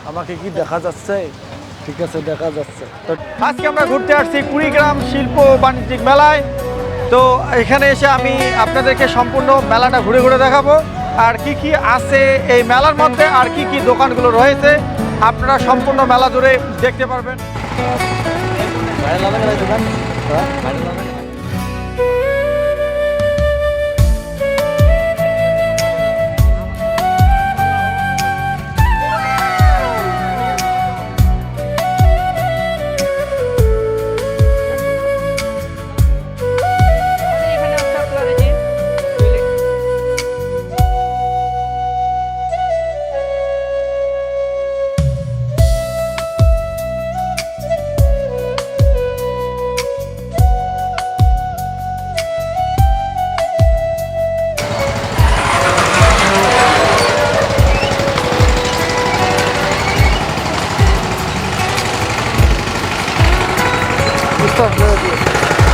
আমাকে কি দেখা যাচ্ছে? ঠিক আছে, দেখা যাচ্ছে। তো আজকে আমরা ঘুরতে আসছি কুড়িগ্রাম শিল্প বাণিজ্যিক মেলায়। তো এখানে এসে আমি আপনাদেরকে সম্পূর্ণ মেলাটা ঘুরে ঘুরে দেখাবো, আর কি কি আছে এই মেলার মধ্যে, আর কি কি দোকানগুলো রয়েছে আপনারা সম্পূর্ণ মেলা জুড়ে দেখতে পারবেন।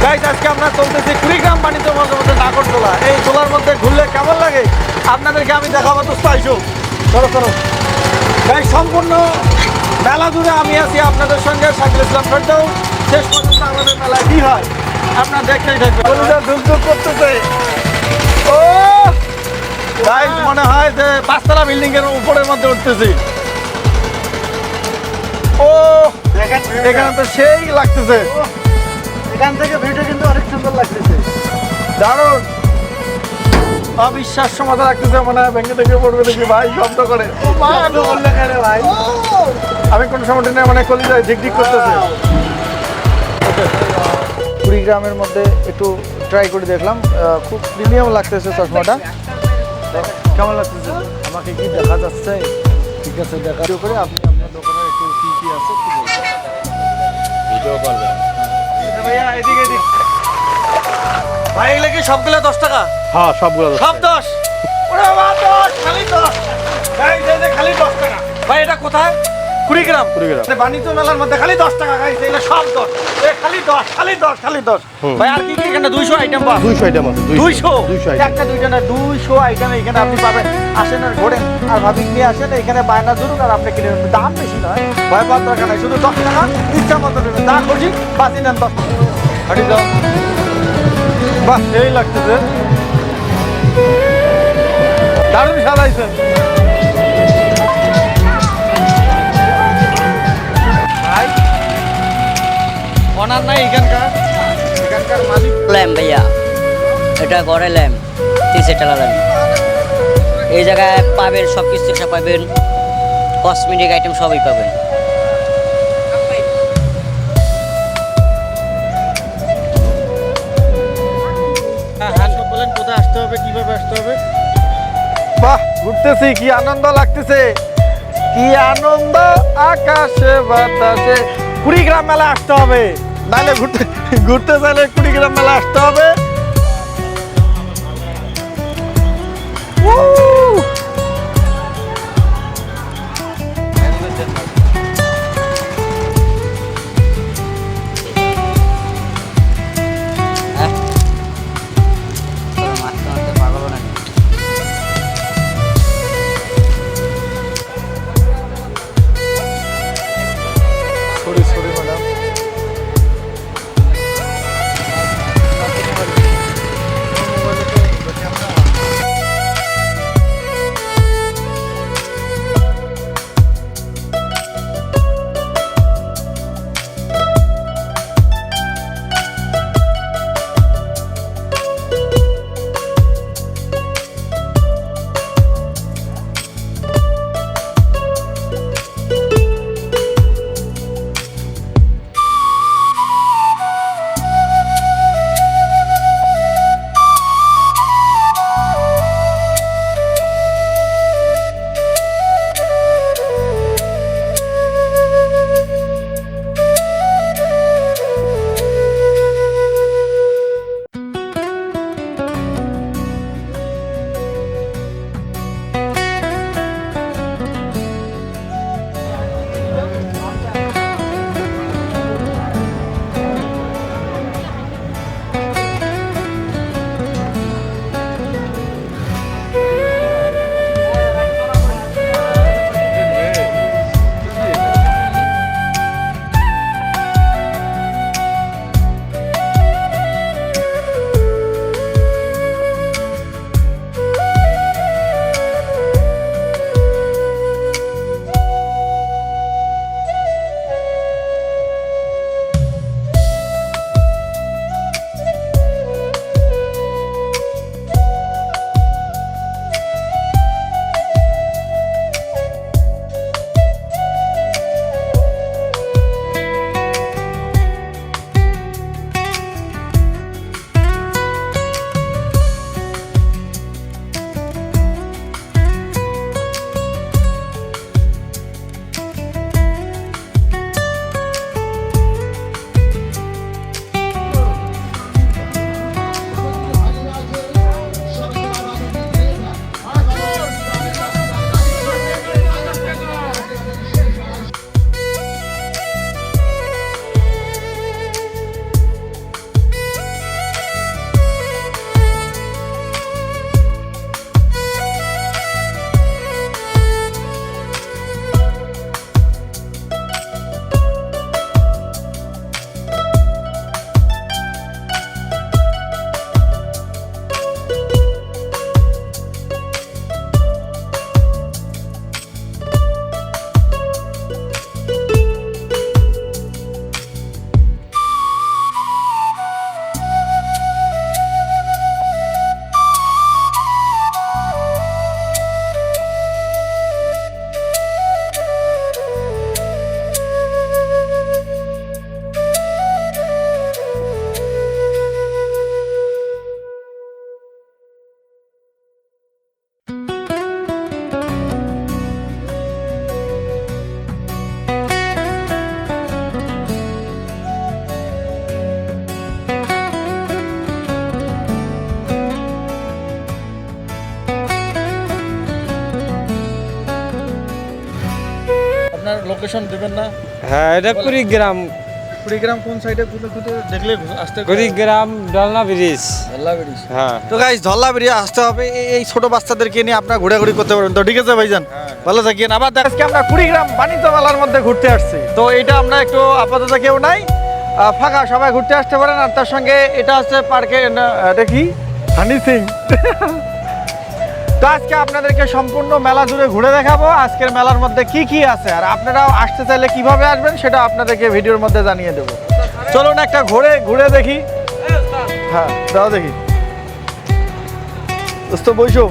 গাইস, আজকে আমরা চলতেছি কুড়িগ্রাম বাণিজ্য মেলার মধ্যে নাগরদোলা। এই দোলার মধ্যে ঘুরলে কেমন লাগে আপনাদেরকে আমি দেখাবো। তো আইসো, চলো চলো গাইস, সম্পূর্ণ মেলা জুড়ে আমি আছি আপনাদের সঙ্গে, শাকিল ইসলাম ফেরদৌস। শেষ পর্যন্ত আমাদের মেলায় কি হয় আপনারা দেখতেই থাকবেন। ধুকধুক করতেছে। ও গাইস, মনে হয় যে 5 তলা বিল্ডিং এর উপরের মধ্যে উঠতেছি। ও এখানে তো সেই লাগতেছে, এখান থেকে ভিডিও কিন্তু অনেক সুন্দর লাগতেছে। দারুণ, অবিশ্বাস্য মজা লাগতেছে। মনে হয় ভেঙে থেকে পড়বে দেখি ভাই, শব্দ করে। ও মা গো, ভাই আমি কোন সময় নিয়ে মানে কলিজায় ঝিকঝিক করতেছে। কুড়িগ্রামের মধ্যে একটু ট্রাই করে দেখলাম, খুব প্রিমিয়াম লাগতেছে চশমাটা। কেমন লাগতেছে? আমাকে কি দেখা যাচ্ছে? ঠিক আছে, দেখা করে আপনি আপনার দোকানে একটু কি কি আছে একটু বলুন। ভিডিও করবেন। ভাইয়া এদিকে এদিক। ভাই এগুলো কি সবগুলো 10 টাকা? হ্যাঁ, সবগুলো সব 10? ওরে বাবা, 10 খালি 10। ভাই এই যে খালি 10 টাকা। ভাই এটা কোথায়? কুড়িগ্রাম। বাণিজ্য মেলার মধ্যে খালি 10 টাকা গাইছে, এগুলো সব 10। এ খালি 10, খালি 10, খালি 10। ভাই আর কি কি এখানে 200 আইটেম পাবেন? 200 আইটেম আছে। 200 একটা দুইটা না, 200 আইটেম এখানে আপনি পাবেন। আসেন আর ঘোরেন, আর ভাবি নিয়ে আসেন এখানে, বায়না ধরুন আর আপনি কিনে নেবেন। দাম বেশি নয়, ভয় পাওয়ার দরকার নাই, শুধু 10 টাকা ইচ্ছা মতো নেবেন। যা খুশি বাঁচি নেন 10 টাকা। হাঁটি যাও। বাহ, সেই লাগতেছে, দারুণ সাজাইছেন। ভাই অনার নাই এখানকার মালিক? ল্যাম্প ভাইয়া, এটা গড়ে ল্যাম্প, 30 টাকা ল্যাম্প। এই জায়গায় পাবেন সব কিছু, পাবেন কসমেটিক আইটেম সবই পাবেন। বলেন কোথায় আসতে হবে, কিভাবে আসতে হবে? বাহ, ঘুরতেছি, কি আনন্দ লাগতেছে, কি আনন্দ। আকাশে বাতাসে কুড়িগ্রাম মেলা আসতে হবে, নাহলে ঘুরতে চাইলে কুড়িগ্রাম মেলা আসতে হবে। Sorry sorry madam. আপনার লোকেশন দেবেন না? হ্যাঁ এটা কুড়িগ্রাম, কুড়িগ্রাম কোন সাইডে খুঁজে দেখলে আসতে কুড়িগ্রাম ডলনা ব্রিজ। হ্যাঁ তো গাইস ধল্লা বেরিয়ে আসতে হবে, এই ছোট বাচ্চাদেরকে নিয়ে আপনারা ঘোরাঘুরি করতে পারবেন। তো ঠিক আছে ভাইজান, ভালো থাকেন। আবার আজকে আমরা কুড়িগ্রাম বাণিজ্য মেলার মধ্যে ঘুরতে আসছি। তো এটা আমরা একটু আপাতত কেউ নাই, ফাঁকা, সবাই ঘুরতে আসতে পারেন। আর তার সঙ্গে এটা হচ্ছে পার্কে দেখি হানি সিং। তো আজকে আপনাদেরকে সম্পূর্ণ মেলা জুড়ে ঘুরে দেখাবো আজকের মেলার মধ্যে কি কি আছে, আর আপনারাও আসতে চাইলে কিভাবে আসবেন সেটা আপনাদেরকে ভিডিওর মধ্যে জানিয়ে দেবো। চলুন একটা ঘুরে দেখি। হ্যাঁ দাও দেখি দোস্ত বসো।